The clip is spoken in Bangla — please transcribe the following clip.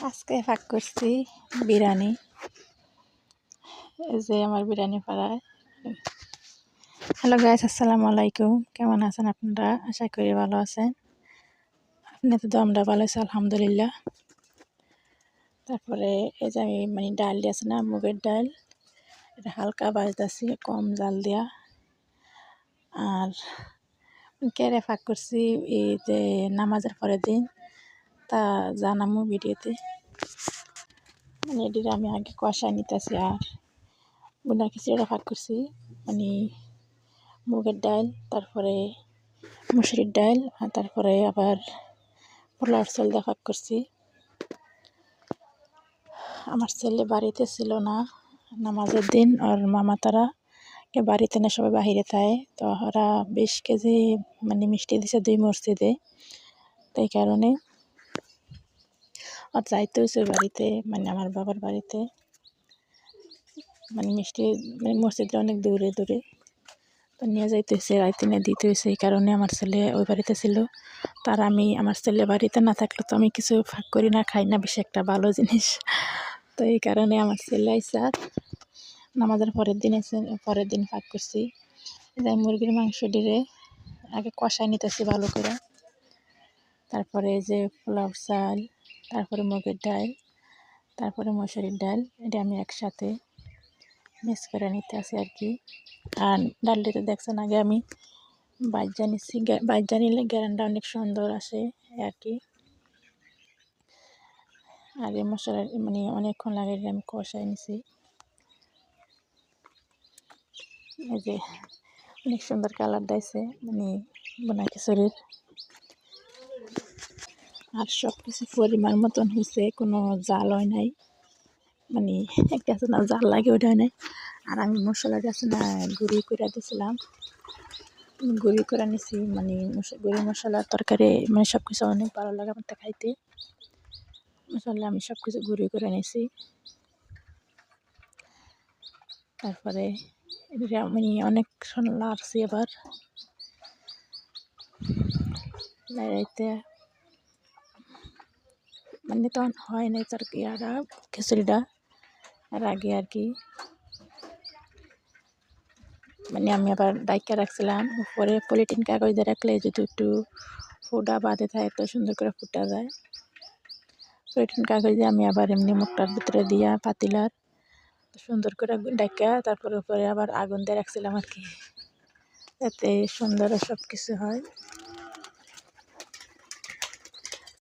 আজকে ফাঁক করছি বিরিয়ানি। এই যে আমার বিরিয়ানি পাড়ায়। হ্যালো গাইস, আসসালামু আলাইকুম। কেমন আছেন আপনারা? আশা করি ভালো আছেন। আপনাদের তো আমরা ভালো আছি আলহামদুলিল্লাহ। তারপরে এই যে আমি ডাল দিয়েছি না, মুগের ডাল, এটা হালকা ভাজতেছি কম জাল দিয়া। আর কেড়ে ফাঁক করছি এই যে নামাজের পরের দিন, তা জানামু ভিডিওতে। এটির আমি আগে কষায় নিতেছি। আর বোনা খিচুড়িটা ফাঁক করছি, মুগের ডাল, তারপরে মুসুরির ডাল, আর তারপরে আবার পোলার চাল দিয়ে ফাঁক করছি। আমার ছেলে বাড়িতে ছিল না নামাজের দিন, আর মামা তারা বাড়িতে না, সবাই বাহিরে থাকে। তো ওরা 20 কেজি মিষ্টি দিছে 2 মসজিদে। তাই কারণে আর যাইতে হয়েছে বাড়িতে, আমার বাবার বাড়িতে। মিষ্টি মসজিদটা অনেক দূরে দূরে, তো নিয়ে যাইতে হয়েছে, রাইতে নিয়ে দিতে হয়েছে। এই কারণে আমার ছেলে ওই বাড়িতে ছিল। তার আমার ছেলে বাড়িতে না থাকলে তো আমি কিছু ফাঁক করি না, খাই না বেশি একটা ভালো জিনিস। তো এই কারণে আমার ছেলে আইসা নামাজের পরের দিন ফাঁক করছি। যাই মুরগির মাংস ডিরে আগে কষাই নিতেছি ভালো করে। তারপরে যে পোলাও চাল, তারপরে মুগের ডাল, তারপরে মসুরির ডাল, এটা আমি একসাথে মিক্স করে নিতে আসি আর কি। আর ডালটিতে দেখছেন আগে আমি বাইজা নিচ্ছি। বাইজা নিলে গ্যারানটা অনেক সুন্দর আসে আর কি। আর এই মশলা অনেকক্ষণ লাগে, আমি কষাই নিছি। এই যে অনেক সুন্দর কালার দিয়েছে বোনা খিচুড়ির। আর সব কিছু পরিমাণ মতন হয়েছে, কোনো জাল হয় নাই। একটা আছে না জাল লাগে, ওটা হয় নাই। আর আমি মশলাটা আছে না গুঁড়ি করে দিয়েছিলাম, গুঁড়ি করে নিছি। গুঁড়ি মশলার তরকারি সব কিছু অনেক ভালো লাগে আমার খাইতে। মশলা আমি সব কিছু গুঁড়ি করে নিছি। তারপরে অনেক লাড়ছি। এবার লাড়াইতে তখন হয় নাই তরকারিটা, খিচুড়িটা আর আগে আর কি। আমি আবার ডাইকা রাখছিলাম উপরে পলিথিন কাগজ দিয়ে রাখলে যদি একটু ফুটা বাঁধে থাকে, এত সুন্দর করে ফুটা যায়। পলিথিন কাগজ দিয়ে আমি আবার এমনি মুখটার ভিতরে দিয়া পাতিলার সুন্দর করে ডাইকা, তারপরে উপরে আবার আগুন দিয়ে রাখছিলাম আর কি, যাতে সুন্দর সব কিছু হয়।